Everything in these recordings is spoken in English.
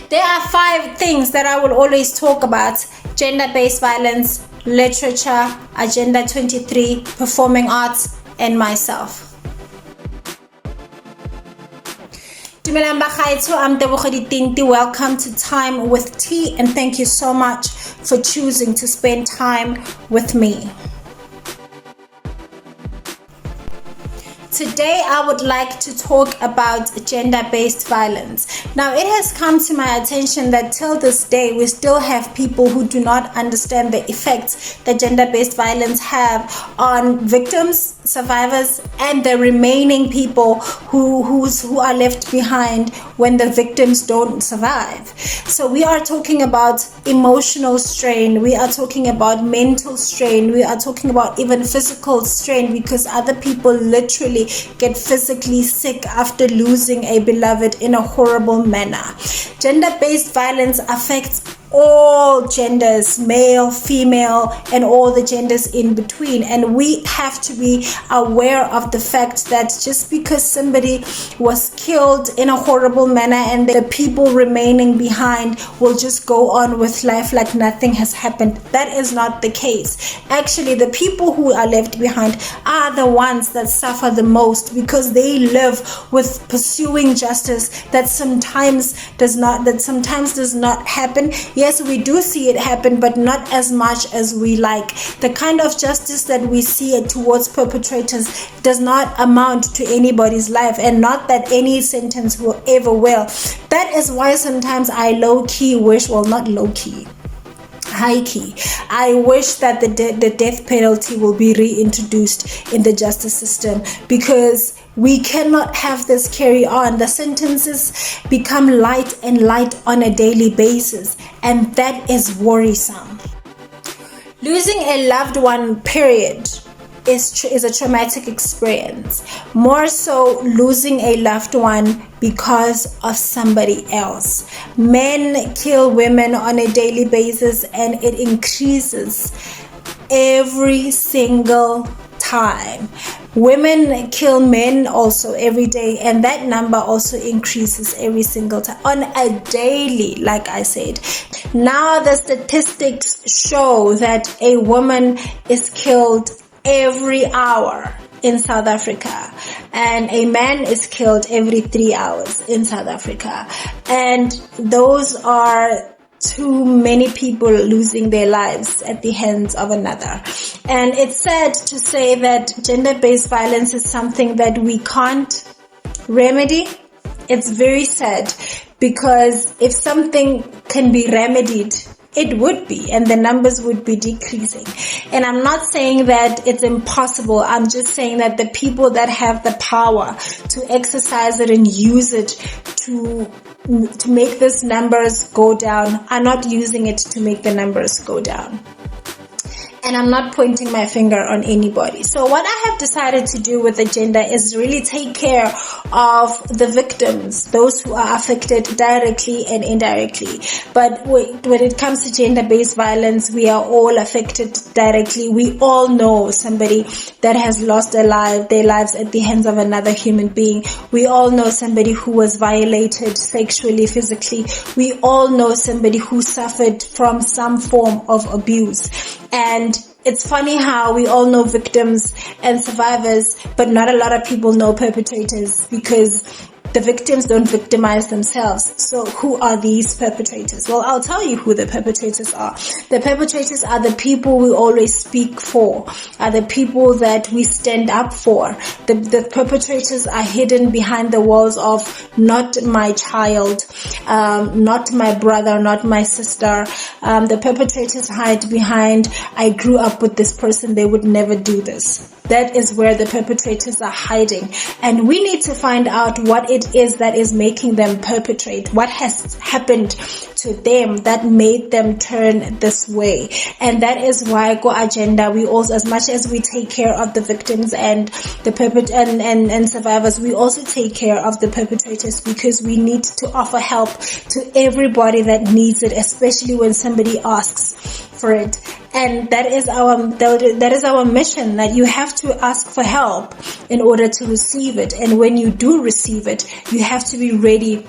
There are 5 things that I will always talk about: gender-based violence, literature, Agenda 23, performing arts, and myself. Dumelang bagaetsho, I'm Tebogedi Tinti. Welcome to Time with T, and thank you so much for choosing to spend time with me. Today, I would like to talk about gender-based violence. Now, it has come to my attention that till this day, we still have people who do not understand the effects that gender-based violence have on victims, survivors, and the remaining people who are left behind when the victims don't survive. So we are talking about emotional strain. We are talking about mental strain. We are talking about even physical strain, because other people literally get physically sick after losing a beloved in a horrible manner. Gender-based violence affects all genders, male, female, and all the genders in between. And we have to be aware of the fact that just because somebody was killed in a horrible manner and the people remaining behind will just go on with life like nothing has happened, that is not the case. Actually, the people who are left behind are the ones that suffer the most, because they live with pursuing justice that sometimes does not happen. Yes, we do see it happen, but not as much as we like. The kind of justice that we see towards perpetrators does not amount to anybody's life, and not that any sentence will ever will. That is why sometimes I low-key wish, well, not low-key, high-key, I wish that the death penalty will be reintroduced in the justice system, because we cannot have this carry on. The sentences become light and light on a daily basis, and that is worrisome. Losing a loved one, period, is a traumatic experience. More so, losing a loved one because of somebody else. Men kill women on a daily basis, and it increases every single time. Women kill men also every day, and that number also increases every single time on a daily, like I said. Now the statistics show that a woman is killed every hour in South Africa, and a man is killed every 3 hours in South Africa, and those are too many people losing their lives at the hands of another. And it's sad to say that gender-based violence is something that we can't remedy. It's very sad, because if something can be remedied, it would be, and the numbers would be decreasing. And I'm not saying that it's impossible. I'm just saying that the people that have the power to exercise it and use it to make these numbers go down are not using it to make the numbers go down. And I'm not pointing my finger on anybody. So what I have decided to do with Agenda is really take care of the victims, those who are affected directly and indirectly. But when it comes to gender-based violence, we are all affected directly. We all know somebody that has lost their lives at the hands of another human being. We all know somebody who was violated sexually, physically. We all know somebody who suffered from some form of abuse. And it's funny how we all know victims and survivors, but not a lot of people know perpetrators, because the victims don't victimize themselves. So who are these perpetrators? Well, I'll tell you who the perpetrators are. The perpetrators are the people we always speak for, are the people that we stand up for. The perpetrators are hidden behind the walls of not my child, not my brother, not my sister. The perpetrators hide behind, I grew up with this person, they would never do this. That is where the perpetrators are hiding. And we need to find out what it is that is making them perpetrate. What has happened to them that made them turn this way? And that is why Go Agenda, we also, as much as we take care of the victims and the and survivors, we also take care of the perpetrators, because we need to offer help to everybody that needs it, especially when somebody asks for it. And that is our mission, that you have to ask for help in order to receive it. And when you do receive it, you have to be ready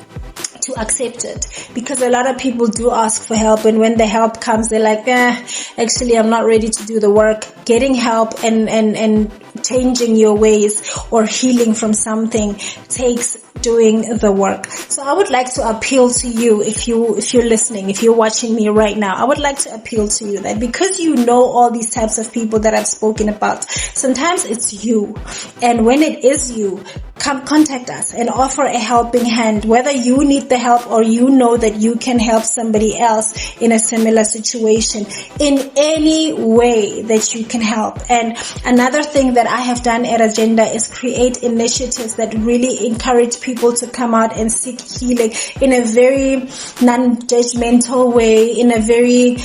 to accept it, because a lot of people do ask for help, and when the help comes, they're like, actually I'm not ready to do the work. Getting help and changing your ways or healing from something takes doing the work. So I would like to appeal to you, if you're listening, if you're watching me right now, I would like to appeal to you that because you know all these types of people that I've spoken about, sometimes it's you, and when it is you, come contact us and offer a helping hand, whether you need the help or you know that you can help somebody else in a similar situation, in any way that you can help. And another thing that I have done at Agenda is create initiatives that really encourage people to come out and seek healing in a very non-judgmental way, in a very,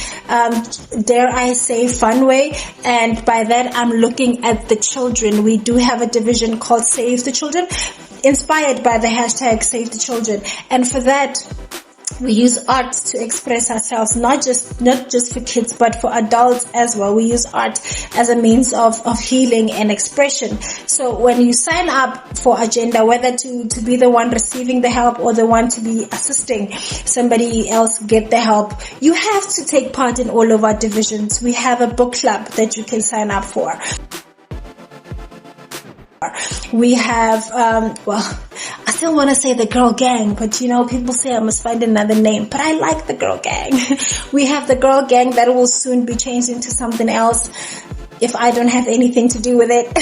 dare I say, fun way. And by that, I'm looking at the children. We do have a division called Save the Children, inspired by the hashtag Save the Children. And for that, we use art to express ourselves, not just for kids, but for adults as well. We use art as a means of healing and expression. So when you sign up for Agenda, whether to be the one receiving the help or the one to be assisting somebody else get the help, you have to take part in all of our divisions. We have a book club that you can sign up for. We have, I still want to say the girl gang, but people say I must find another name, but I like the girl gang. We have the girl gang that will soon be changed into something else, if I don't have anything to do with it,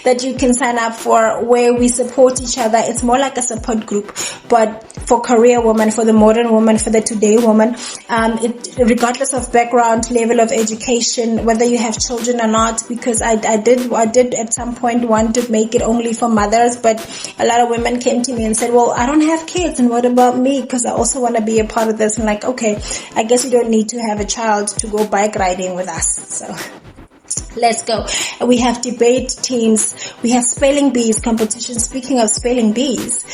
that you can sign up for, where we support each other. It's more like a support group, but for career woman, for the modern woman, for the today woman, regardless of background, level of education, whether you have children or not, because I did at some point want to make it only for mothers, but a lot of women came to me and said, well, I don't have kids, and what about me? Because I also want to be a part of this. And like, okay, I guess you don't need to have a child to go bike riding with us. So let's go. We have debate teams. We have spelling bees competition. Speaking of spelling bees,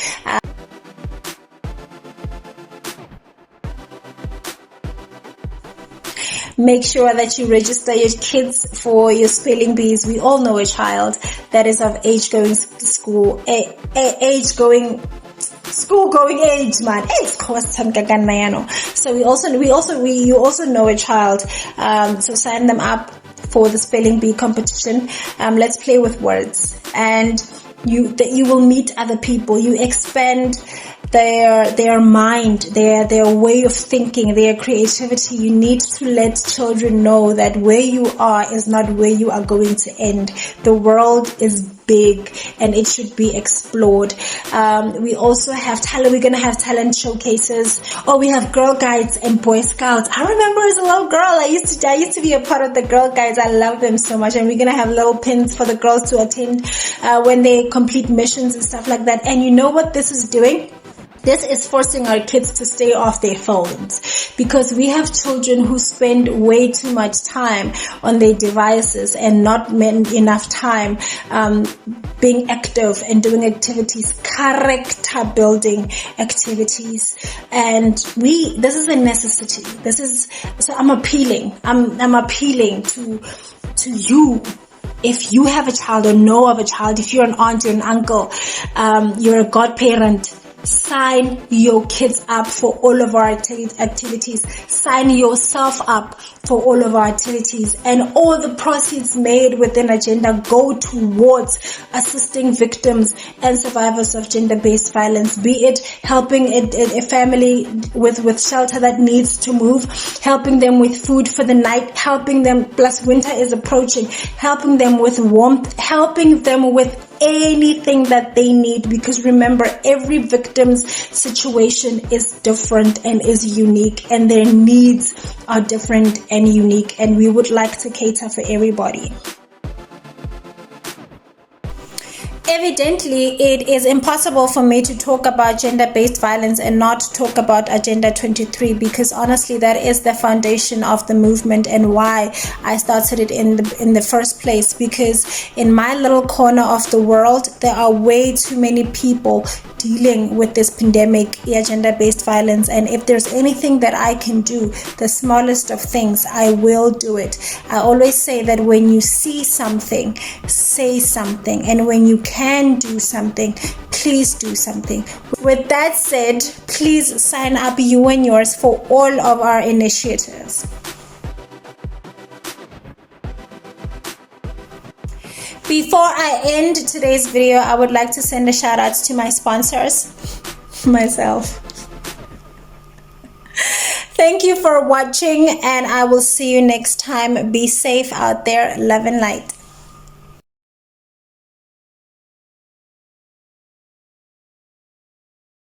make sure that you register your kids for your spelling bees. We all know a child that is of school going age, man. It's costing gaganayano. So you also know a child. So sign them up for the spelling bee competition. Let's play with words, and you will meet other people. You expand their mind, their way of thinking, their creativity. You need to let children know that where you are is not where you are going to end. The world is big and it should be explored. We also have talent. We're gonna have talent showcases. Oh, we have Girl Guides and Boy Scouts. I remember as a little girl, I used to be a part of the Girl Guides. I love them so much, and we're gonna have little pins for the girls to attend when they complete missions and stuff like that. And you know what this is doing? This is forcing our kids to stay off their phones, because we have children who spend way too much time on their devices and not enough time being active and doing activities, character building activities. And this is a necessity. So I'm appealing to you. If you have a child or know of a child, if you're an aunt, you're an uncle, you're a godparent, sign your kids up for all of our activities. Sign yourself up for all of our activities, and all the proceeds made within Agenda go towards assisting victims and survivors of gender-based violence, be it helping a family with shelter that needs to move, helping them with food for the night, helping them, plus winter is approaching, helping them with warmth, helping them with anything that they need. Because remember, every victim's situation is different and is unique, and their needs are different and unique, and we would like to cater for everybody. Evidently, it is impossible for me to talk about gender-based violence and not talk about Agenda 23, because honestly, that is the foundation of the movement and why I started it in the first place. Because in my little corner of the world, there are way too many people dealing with this pandemic, gender-based violence, and if there's anything that I can do, the smallest of things, I will do it. I always say that when you see something, say something, and when you can do something, please do something. With that said, please sign up, you and yours, for all of our initiatives. Before I end today's video, I would like to send a shout out to my sponsors, myself. Thank you for watching, and I will see you next time. Be safe out there. Love and light.